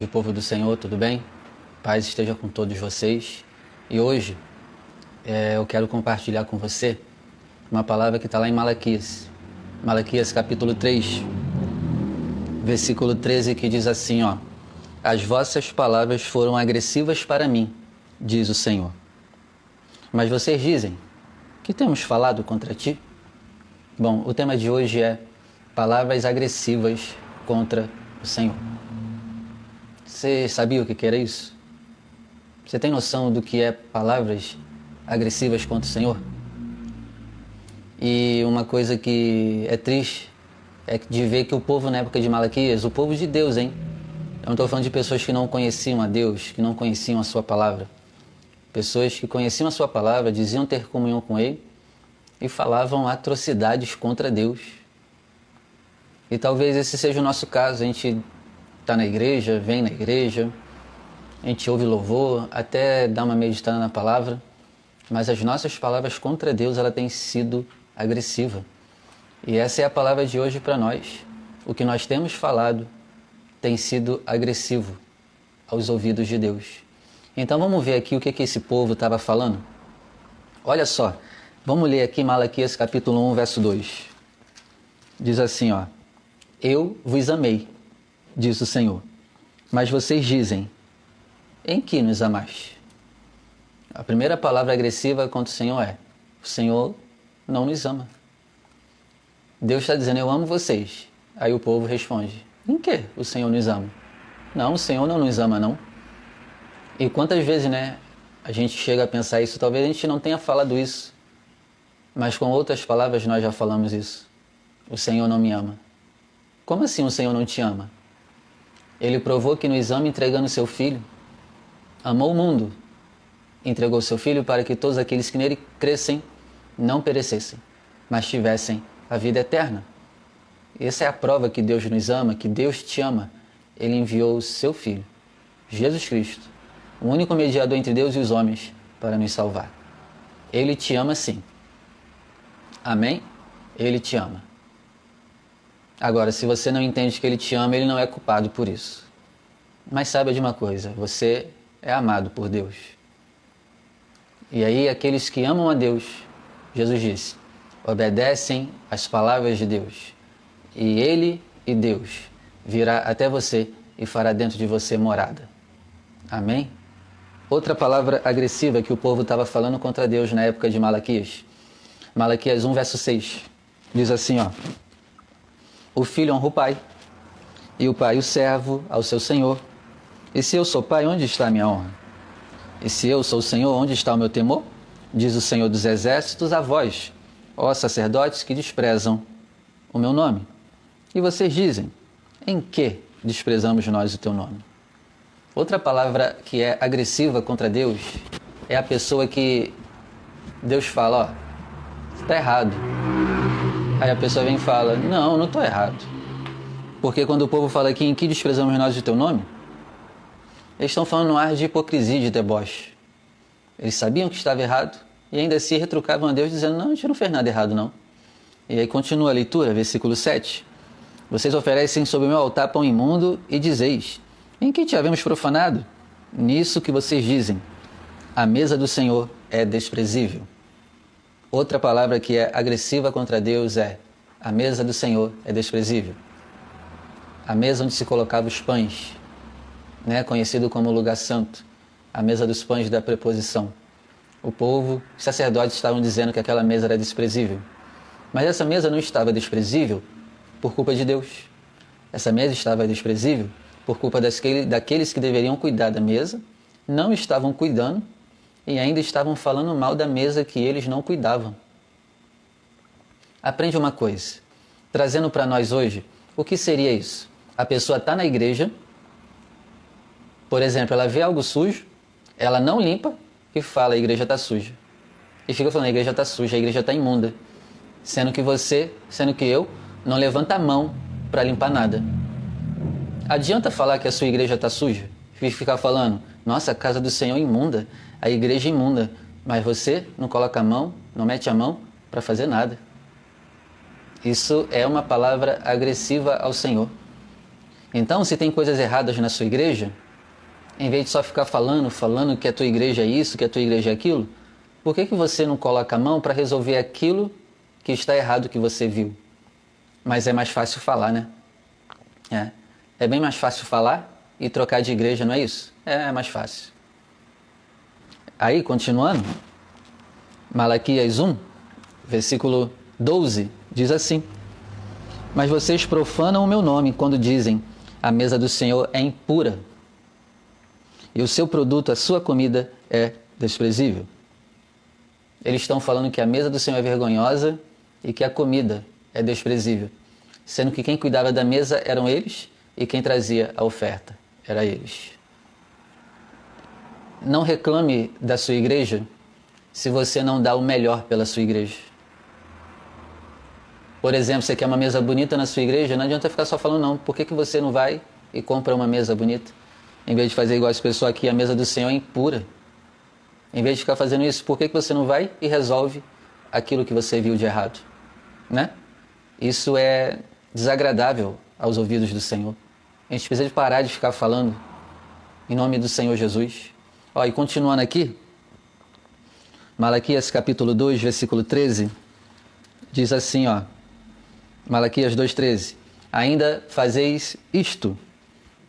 E o povo do Senhor, tudo bem? Paz esteja com todos vocês. E hoje eu quero compartilhar com você uma palavra que está lá em Malaquias. Malaquias capítulo 3, versículo 13, que diz assim, ó: As vossas palavras foram agressivas para mim, diz o Senhor. Mas vocês dizem, que temos falado contra ti? Bom, o tema de hoje é palavras agressivas contra o Senhor. Você sabia o que era isso? Você tem noção do que é palavras agressivas contra o Senhor? E uma coisa que é triste é de ver que o povo na época de Malaquias, o povo de Deus, hein? Eu não estou falando de pessoas que não conheciam a Deus, que não conheciam a sua palavra. Pessoas que conheciam a sua palavra, diziam ter comunhão com Ele e falavam atrocidades contra Deus. E talvez esse seja o nosso caso. A gente está na igreja, vem na igreja, a gente ouve louvor, até dá uma meditada na palavra, mas as nossas palavras contra Deus, ela tem sido agressiva. E essa é a palavra de hoje para nós. O que nós temos falado tem sido agressivo aos ouvidos de Deus. Então vamos ver aqui o que esse povo estava falando? Olha só, vamos ler aqui Malaquias capítulo 1, verso 2. Diz assim, ó: Eu vos amei, diz o Senhor, mas vocês dizem, em que nos amaste? A primeira palavra agressiva contra o Senhor é: o Senhor não nos ama. Deus está dizendo, eu amo vocês. Aí o povo responde, em que o Senhor nos ama? Não, o Senhor não nos ama, não. E quantas vezes, a gente chega a pensar isso, talvez a gente não tenha falado isso, mas com outras palavras nós já falamos isso. O Senhor não me ama. Como assim o Senhor não te ama? Ele provou que nos ama entregando seu Filho. Amou o mundo, entregou seu Filho para que todos aqueles que nele crescem não perecessem, mas tivessem a vida eterna. Essa é a prova que Deus nos ama, que Deus te ama. Ele enviou o seu Filho, Jesus Cristo, o único mediador entre Deus e os homens, para nos salvar. Ele te ama sim. Amém? Ele te ama. Agora, se você não entende que Ele te ama, Ele não é culpado por isso. Mas saiba de uma coisa, você é amado por Deus. E aí, aqueles que amam a Deus, Jesus disse, obedecem às palavras de Deus. E Ele e Deus virá até você e fará dentro de você morada. Amém? Outra palavra agressiva que o povo estava falando contra Deus na época de Malaquias. Malaquias 1, verso 6. Diz assim, ó: O filho honra o pai, e o pai o servo ao seu senhor. E se eu sou pai, onde está a minha honra? E se eu sou o Senhor, onde está o meu temor? Diz o Senhor dos exércitos a vós, ó sacerdotes que desprezam o meu nome. E vocês dizem, em que desprezamos nós o teu nome? Outra palavra que é agressiva contra Deus é a pessoa que Deus fala, ó, está errado. Aí a pessoa vem e fala, não estou errado. Porque quando o povo fala aqui, em que desprezamos nós o teu nome? Eles estão falando no ar de hipocrisia e de deboche. Eles sabiam que estava errado e ainda assim retrucavam a Deus dizendo, não, a gente não fez nada errado não. E aí continua a leitura, versículo 7. Vocês oferecem sobre o meu altar pão imundo e dizeis, em que te havemos profanado? Nisso que vocês dizem, a mesa do Senhor é desprezível. Outra palavra que é agressiva contra Deus é, a mesa do Senhor é desprezível. A mesa onde se colocava os pães, conhecido como lugar santo, a mesa dos pães da preposição. O povo, os sacerdotes estavam dizendo que aquela mesa era desprezível. Mas essa mesa não estava desprezível por culpa de Deus. Essa mesa estava desprezível por culpa daqueles que deveriam cuidar da mesa, não estavam cuidando e ainda estavam falando mal da mesa que eles não cuidavam. Aprende uma coisa, trazendo para nós hoje, o que seria isso? A pessoa está na igreja, por exemplo, ela vê algo sujo, ela não limpa e fala, a igreja está suja. E fica falando, a igreja está suja, a igreja está imunda. Sendo que eu, não levanta a mão para limpar nada. Adianta falar que a sua igreja está suja? E ficar falando, nossa, a casa do Senhor é imunda, a igreja é imunda. Mas você não coloca a mão, não mete a mão para fazer nada. Isso é uma palavra agressiva ao Senhor. Então, se tem coisas erradas na sua igreja, em vez de só ficar falando que a tua igreja é isso, que a tua igreja é aquilo, por que você não coloca a mão para resolver aquilo que está errado que você viu? Mas é mais fácil falar, né? É bem mais fácil falar e trocar de igreja, não é isso? É mais fácil. Aí, continuando, Malaquias 1, versículo 12, diz assim: Mas vocês profanam o meu nome quando dizem, a mesa do Senhor é impura, e o seu produto, a sua comida, é desprezível. Eles estão falando que a mesa do Senhor é vergonhosa e que a comida é desprezível, sendo que quem cuidava da mesa eram eles e quem trazia a oferta era eles. Não reclame da sua igreja se você não dá o melhor pela sua igreja. Por exemplo, você quer uma mesa bonita na sua igreja, não adianta ficar só falando não. Por que você não vai e compra uma mesa bonita? Em vez de fazer igual as pessoas aqui, a mesa do Senhor é impura. Em vez de ficar fazendo isso, por que você não vai e resolve aquilo que você viu de errado? Né? Isso é desagradável aos ouvidos do Senhor. A gente precisa de parar de ficar falando em nome do Senhor Jesus. E continuando aqui, Malaquias capítulo 2, versículo 13, diz assim, Malaquias 2,13: Ainda fazeis isto,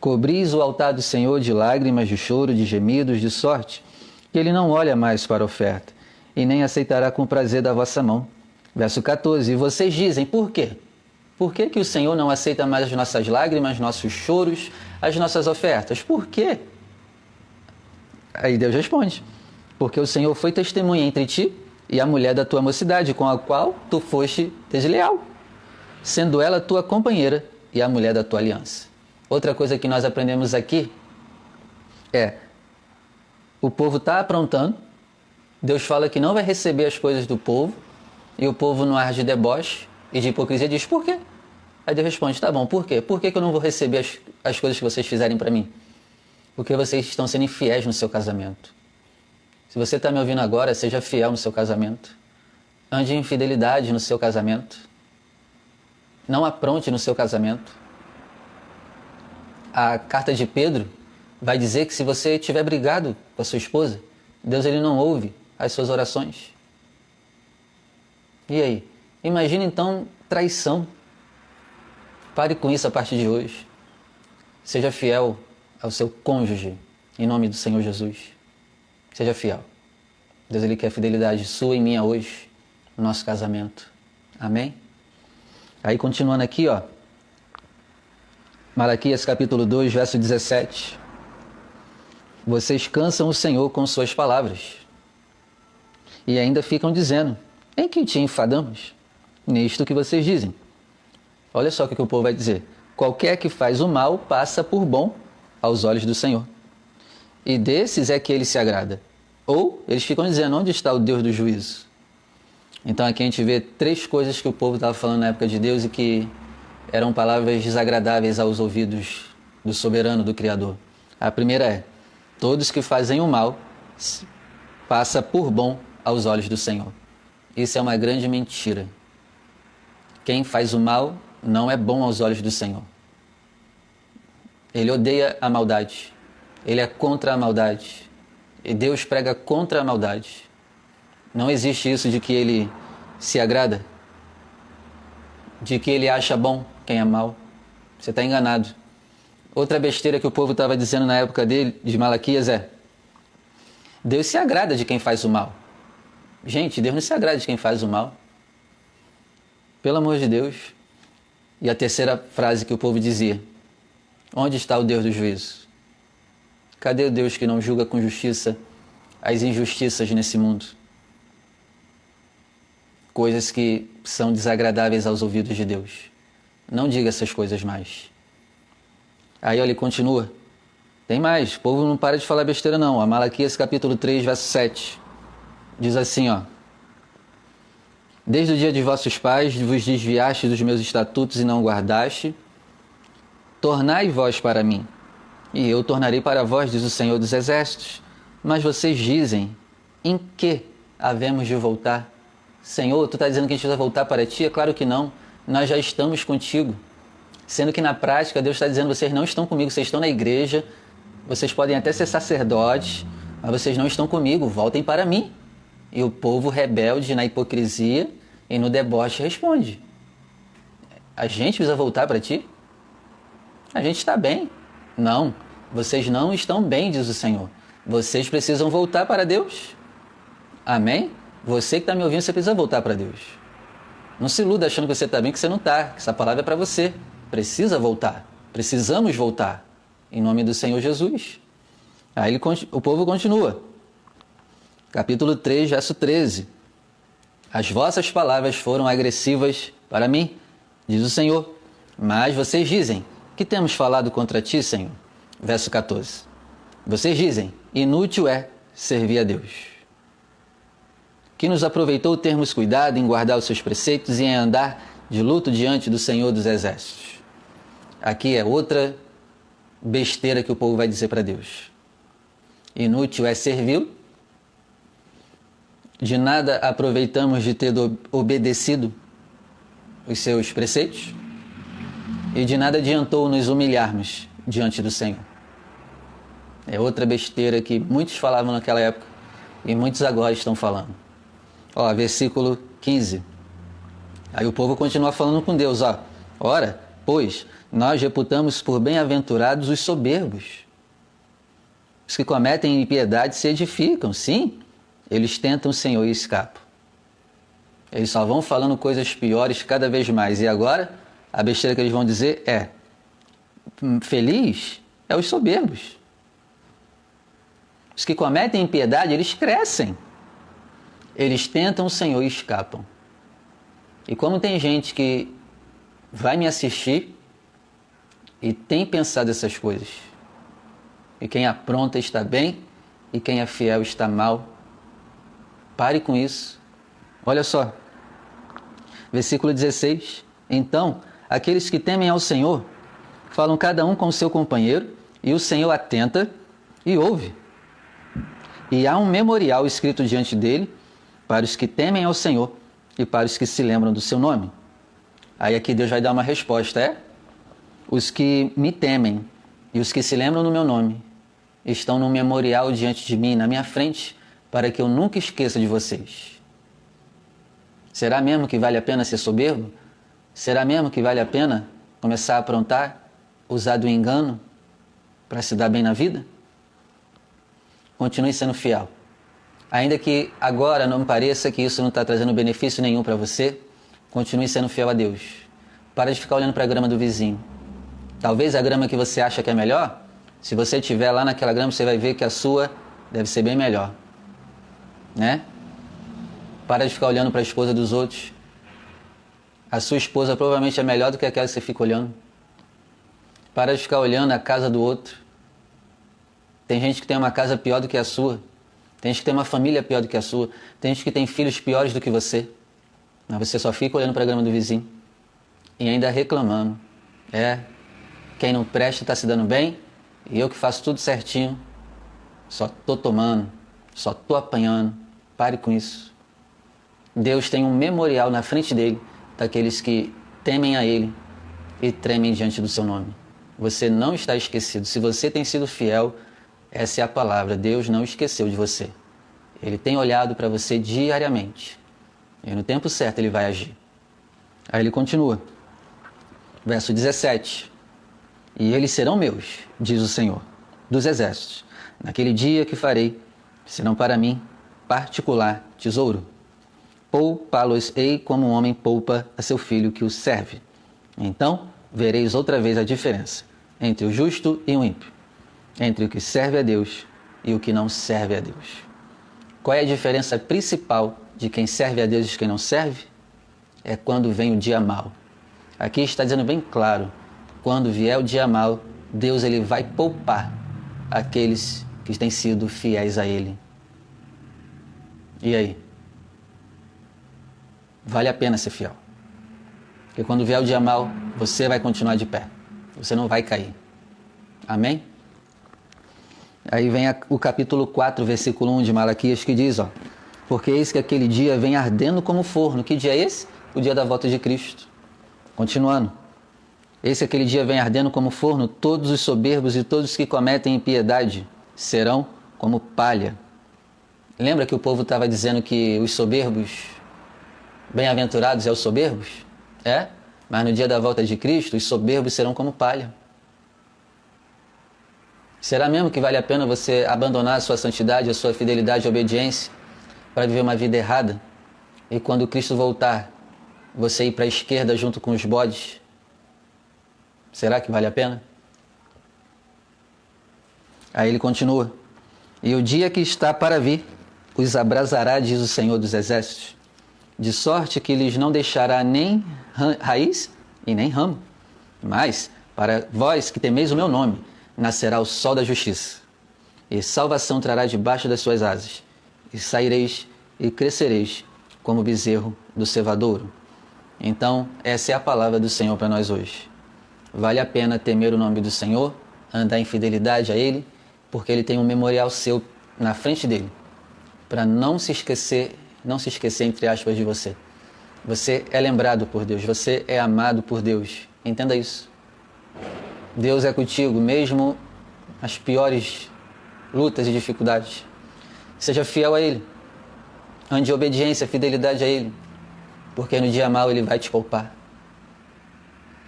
cobris o altar do Senhor de lágrimas, de choro, de gemidos, de sorte, que ele não olha mais para a oferta, e nem aceitará com prazer da vossa mão. Verso 14: E vocês dizem, por quê? Por que o Senhor não aceita mais as nossas lágrimas, nossos choros, as nossas ofertas? Por quê? Aí Deus responde: porque o Senhor foi testemunha entre ti e a mulher da tua mocidade, com a qual tu foste desleal, sendo ela tua companheira e a mulher da tua aliança. Outra coisa que nós aprendemos aqui é: o povo está aprontando, Deus fala que não vai receber as coisas do povo, e o povo, no ar de deboche e de hipocrisia, diz, por quê? Aí Deus responde, tá bom, por quê? Por que eu não vou receber as coisas que vocês fizerem para mim? Porque vocês estão sendo infiéis no seu casamento. Se você está me ouvindo agora, seja fiel no seu casamento. Ande em fidelidade no seu casamento. Não apronte no seu casamento. A carta de Pedro vai dizer que se você tiver brigado com a sua esposa, Deus ele não ouve as suas orações. E aí? Imagina então traição. Pare com isso a partir de hoje. Seja fiel ao seu cônjuge, em nome do Senhor Jesus. Seja fiel. Deus ele quer fidelidade sua e minha hoje, no nosso casamento. Amém? Aí continuando aqui, Malaquias capítulo 2, verso 17. Vocês cansam o Senhor com suas palavras, e ainda ficam dizendo, em que te enfadamos? Nisto que vocês dizem. Olha só o que o povo vai dizer. Qualquer que faz o mal passa por bom aos olhos do Senhor, e desses é que ele se agrada. Ou eles ficam dizendo, onde está o Deus do juízo? Então aqui a gente vê 3 coisas que o povo estava falando na época de Deus e que eram palavras desagradáveis aos ouvidos do soberano, do Criador. A primeira é, todos que fazem o mal passa por bom aos olhos do Senhor. Isso é uma grande mentira. Quem faz o mal não é bom aos olhos do Senhor. Ele odeia a maldade. Ele é contra a maldade. E Deus prega contra a maldade. Não existe isso de que ele se agrada, de que ele acha bom quem é mal. Você está enganado. Outra besteira que o povo estava dizendo na época dele, de Malaquias, é: Deus se agrada de quem faz o mal. Gente, Deus não se agrada de quem faz o mal. Pelo amor de Deus. E a terceira frase que o povo dizia: onde está o Deus do juízo? Cadê o Deus que não julga com justiça as injustiças nesse mundo? Coisas que são desagradáveis aos ouvidos de Deus. Não diga essas coisas mais. Aí ele continua. Tem mais, o povo não para de falar besteira não. A Malaquias capítulo 3, verso 7. Diz assim, Desde o dia de vossos pais vos desviaste dos meus estatutos e não guardaste. Tornai vós para mim, e eu tornarei para vós, diz o Senhor dos Exércitos. Mas vocês dizem, em que havemos de voltar? Senhor, tu está dizendo que a gente vai voltar para ti? É claro que não. Nós já estamos contigo. Sendo que na prática Deus está dizendo, vocês não estão comigo, vocês estão na igreja, vocês podem até ser sacerdotes, mas vocês não estão comigo, voltem para mim. E o povo rebelde na hipocrisia e no deboche responde, a gente precisa voltar para ti? A gente está bem. Não, vocês não estão bem, diz o Senhor. Vocês precisam voltar para Deus. Amém? Você que está me ouvindo, você precisa voltar para Deus. Não se iluda achando que você está bem, que você não está. Que essa palavra é para você. Precisa voltar. Precisamos voltar. Em nome do Senhor Jesus. Aí o povo continua. Capítulo 3, verso 13. As vossas palavras foram agressivas para mim, diz o Senhor. Mas vocês dizem, que temos falado contra ti, Senhor? Verso 14. Vocês dizem, inútil é servir a Deus. Que nos aproveitou termos cuidado em guardar os seus preceitos e em andar de luto diante do Senhor dos Exércitos. Aqui é outra besteira que o povo vai dizer para Deus. Inútil é servir. De nada aproveitamos de ter obedecido os seus preceitos. E de nada adiantou nos humilharmos diante do Senhor. É outra besteira que muitos falavam naquela época e muitos agora estão falando. Ó, versículo 15. Aí o povo continua falando com Deus, ó. Ora, pois, nós reputamos por bem-aventurados os soberbos. Os que cometem impiedade se edificam, sim. Eles tentam o Senhor e escapam. Eles só vão falando coisas piores cada vez mais. E agora, a besteira que eles vão dizer é, feliz é os soberbos. Os que cometem impiedade, eles crescem. Eles tentam o Senhor e escapam. E como tem gente que vai me assistir e tem pensado essas coisas, e quem apronta está bem, e quem é fiel está mal, pare com isso. Olha só, versículo 16. Então, aqueles que temem ao Senhor, falam cada um com o seu companheiro, e o Senhor atenta e ouve. E há um memorial escrito diante dele, para os que temem ao Senhor, e para os que se lembram do seu nome. Aí aqui Deus vai dar uma resposta, os que me temem, e os que se lembram do meu nome, estão num memorial diante de mim, na minha frente, para que eu nunca esqueça de vocês. Será mesmo que vale a pena ser soberbo? Será mesmo que vale a pena começar a aprontar, usar do engano para se dar bem na vida? Continue sendo fiel. Ainda que agora não pareça que isso não está trazendo benefício nenhum para você, continue sendo fiel a Deus. Para de ficar olhando para a grama do vizinho. Talvez a grama que você acha que é melhor, se você estiver lá naquela grama, você vai ver que a sua deve ser bem melhor. Né? Para de ficar olhando para a esposa dos outros. A sua esposa provavelmente é melhor do que aquela que você fica olhando. Para de ficar olhando a casa do outro. Tem gente que tem uma casa pior do que a sua. Tem gente que tem uma família pior do que a sua. Tem gente que tem filhos piores do que você. Mas você só fica olhando para a grama do vizinho. E ainda reclamando. Quem não presta está se dando bem. E eu que faço tudo certinho. Só estou tomando. Só estou apanhando. Pare com isso. Deus tem um memorial na frente dele. Daqueles que temem a ele. E tremem diante do seu nome. Você não está esquecido. Se você tem sido fiel, essa é a palavra. Deus não esqueceu de você. Ele tem olhado para você diariamente. E no tempo certo ele vai agir. Aí ele continua. Verso 17. E eles serão meus, diz o Senhor, dos exércitos. Naquele dia que farei, serão para mim particular tesouro. Poupá-los-ei como um homem poupa a seu filho que o serve. Então vereis outra vez a diferença entre o justo e o ímpio, entre o que serve a Deus e o que não serve a Deus. Qual é a diferença principal de quem serve a Deus e de quem não serve? É quando vem o dia mau. Aqui está dizendo bem claro, quando vier o dia mau, Deus ele vai poupar aqueles que têm sido fiéis a Ele. E aí? Vale a pena ser fiel. Porque quando vier o dia mau, você vai continuar de pé. Você não vai cair. Amém? Aí vem o capítulo 4, versículo 1 de Malaquias, que diz, porque eis que aquele dia vem ardendo como forno. Que dia é esse? O dia da volta de Cristo. Continuando. Esse aquele dia vem ardendo como forno, todos os soberbos e todos os que cometem impiedade serão como palha. Lembra que o povo estava dizendo que os soberbos, bem-aventurados é os soberbos? É, mas no dia da volta de Cristo, os soberbos serão como palha. Será mesmo que vale a pena você abandonar a sua santidade, a sua fidelidade e obediência para viver uma vida errada? E quando Cristo voltar, você ir para a esquerda junto com os bodes? Será que vale a pena? Aí ele continua. E o dia que está para vir os abrasará, diz o Senhor dos Exércitos, de sorte que lhes não deixará nem raiz e nem ramo. Mas, para vós que temeis o meu nome, nascerá o sol da justiça, e salvação trará debaixo das suas asas, e saireis e crescereis como bezerro do cevadouro. Então, essa é a palavra do Senhor para nós hoje. Vale a pena temer o nome do Senhor, andar em fidelidade a Ele, porque Ele tem um memorial seu na frente dele, para não se esquecer entre aspas de você. Você é lembrado por Deus, você é amado por Deus. Entenda isso. Deus é contigo, mesmo as piores lutas e dificuldades. Seja fiel a Ele. Ande em obediência, fidelidade a Ele, porque no dia mau Ele vai te poupar.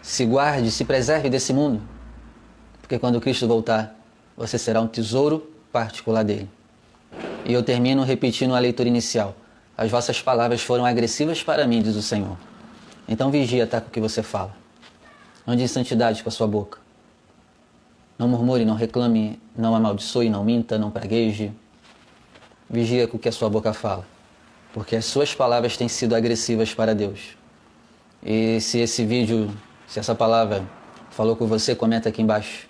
Se guarde, se preserve desse mundo, porque quando Cristo voltar, você será um tesouro particular dele. E eu termino repetindo a leitura inicial. As vossas palavras foram agressivas para mim, diz o Senhor. Então vigia, tá, com o que você fala. Ande em santidade com a sua boca. Não murmure, não reclame, não amaldiçoe, não minta, não pragueje. Vigia com o que a sua boca fala, porque as suas palavras têm sido agressivas para Deus. E se esse vídeo, se essa palavra falou com você, comenta aqui embaixo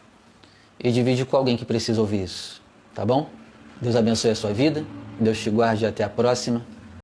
e divide com alguém que precisa ouvir isso, tá bom? Deus abençoe a sua vida, Deus te guarde, até a próxima.